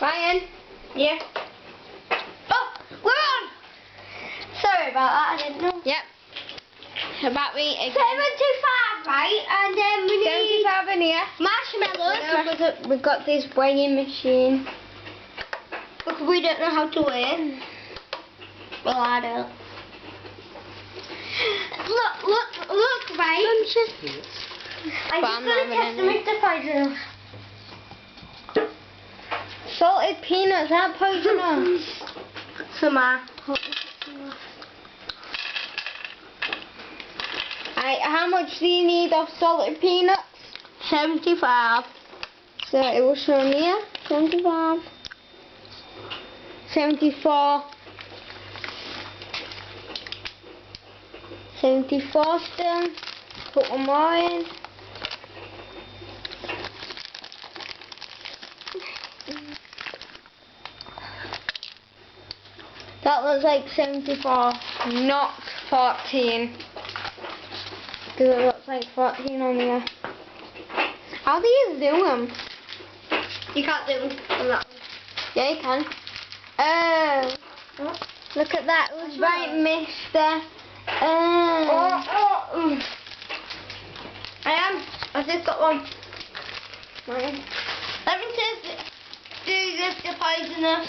Ryan? Yeah. Oh, we're on! Sorry about that, I didn't know. Yep. About me again. 75, right? And then we need 75 in here. marshmallows. We've got this weighing machine. Because we don't know how to weigh. Well, I don't. Look, right? I'm But I'm just not going to having test them if they're poisonous. Salted peanuts aren't poisonous. Some are. Right, how much do you need of salted peanuts? 75. So it will show here. 75. 74. 74 still. Put one more in. That looks like 74, not 14. Because it looks like 14 on here. How do you do them? You can't do them on that one. Yeah, you can. Oh, look at that. It was right, mister. I've just got one. Right. Let me test it. Do this to poisonous.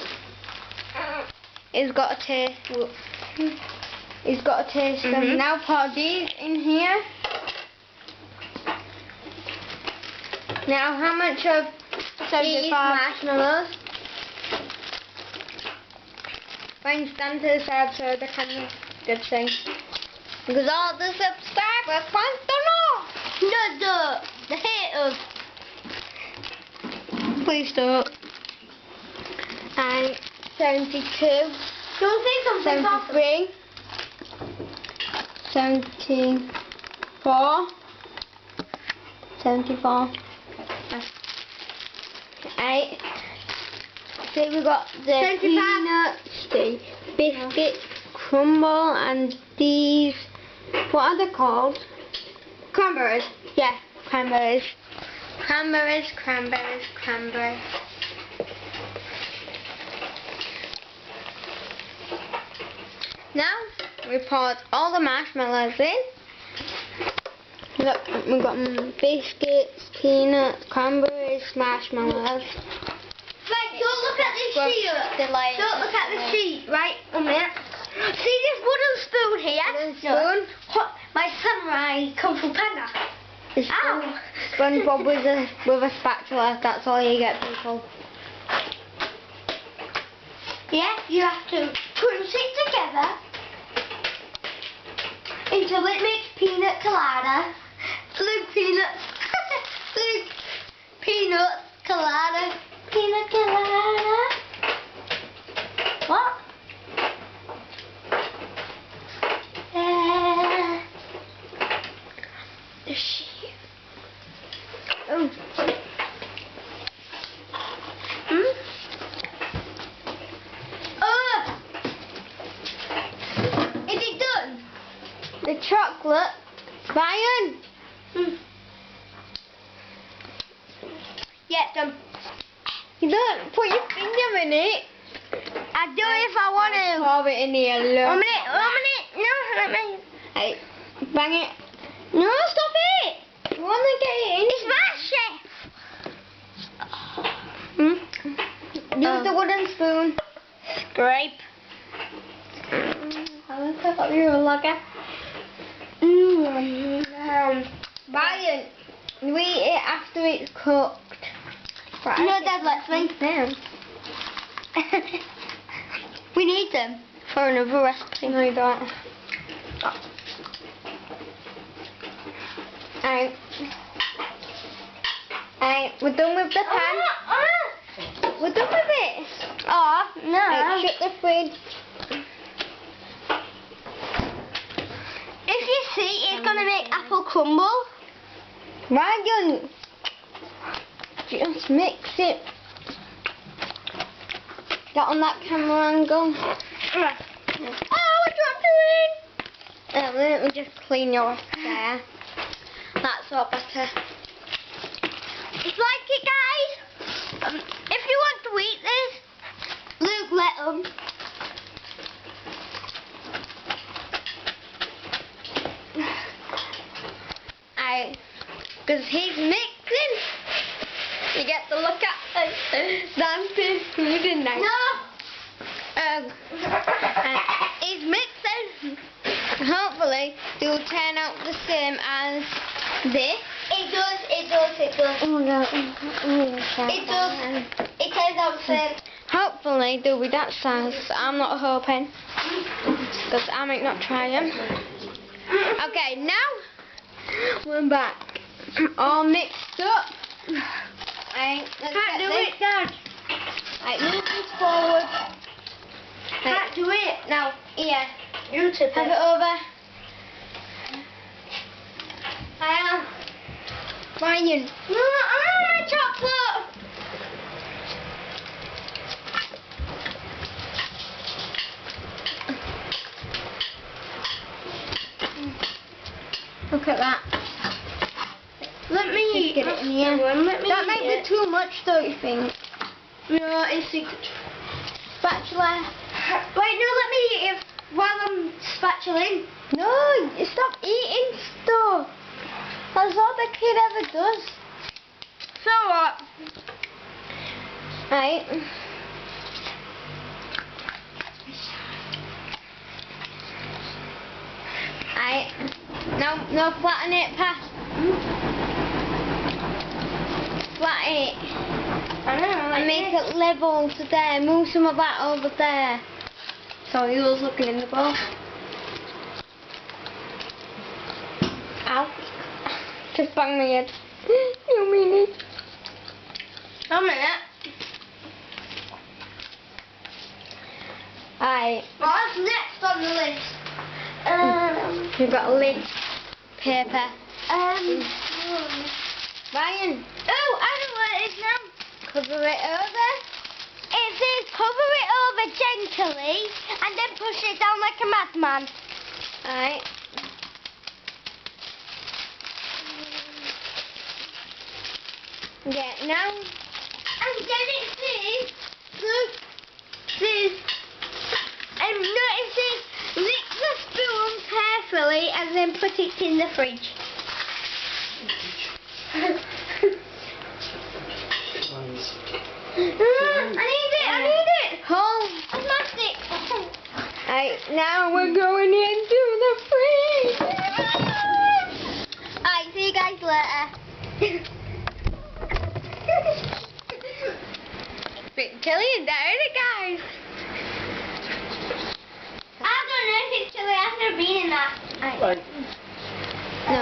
It's got a taste. Look. It's got a taste. Now put these in here. Now how much of these marshmallows? Fine, stand to the side so they can good thing. Because all the subscribers want to know. No, the haters. Please don't. And 72. Don't say something. 73. 74. 74. 8. So we got the 75. peanuts, the biscuits, crumble, and these. What are they called? Cranberries. Yeah, cranberries. Cranberries, cranberries, cranberries. Now we poured all the marshmallows in. Look, we've got biscuits, peanuts, cranberries, marshmallows. Right, don't look at this sheet. Delight. Don't look at the sheet, right? A minute. See this wooden spoon here? Wooden spoon? No. My samurai Kung Fu Panda. Ow! SpongeBob with a spatula. That's all you get, people. Yeah, you have to crunch it together until it makes peanut colada. Look, peanuts. Look, peanut colada. Peanut colada. What? The sheet. Oh. Is it done? The chocolate. Ryan. Yeah, done. You don't put your finger in it. I do if I want to. Pour it in here. Look. 1 minute, 1 minute. No, let me. Hey, bang it. No, stop it. You want to get it in? It's my chef. Use the wooden spoon. Scrape. I thought you were a vlogger. Ryan, we eat it after it's cooked. Right. No, Dad, let's make them. We need them for another recipe. No, you don't. We're done with the pan. We're done with it. Oh, no. Shut the fridge. If you see, it's going to make apple crumble. Ryan, just mix it. Get on that camera angle. Oh, I dropped it in. Let me just clean your hair. That's all better. Like it, guys. If you want to eat this, because he's mixing. You get to look at dancing food and night. No. He's mixing. Hopefully, they'll turn out the same as this. It does. Oh my god. It does. It turns out the same. Hopefully, they'll be that size. I'm not hoping. Because I might not try them. Okay, now we're back. All mixed up. Let's Can't get do this. it, Dad. Right, move this forward. Can't do it. Now, here. You tip Have it. it over. I am. Ryan. No, I want chocolate. Look at that. Let me Just get it in here. Let me That might eat be too much, don't you think? No, it's secret. Spatula. Wait, no, let me eat it while I'm spatulaing. No, stop eating stuff. That's all the kid ever does. So what? Right. Right. No, flatten it past. Flatten it. I know, And make it level to there. Move some of that over there. So he was looking in the bowl. Ow. Just bang my head. You mean it? A minute. Alright. What's next on the list? You've got a list. Paper. Ryan. Oh, I know what it is now. Cover it over. It says cover it over gently and then push it down like a madman. Alright. Yeah, now. And then it says, lick the spoon carefully and then put it in the fridge. I need it. Home. A plastic. Alright, now we're going into the fridge. Alright, see you guys later. Bit chilly in there, isn't it, guys? I don't know if it's chilly after being in that. Right. No.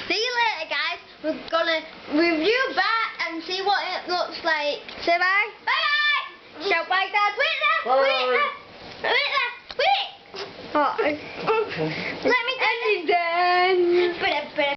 See you later, guys. We're gonna review back and see what it looks like. Say bye. Bye bye. Shout bye, Dad. Wait. Oh. Let me And he's done. But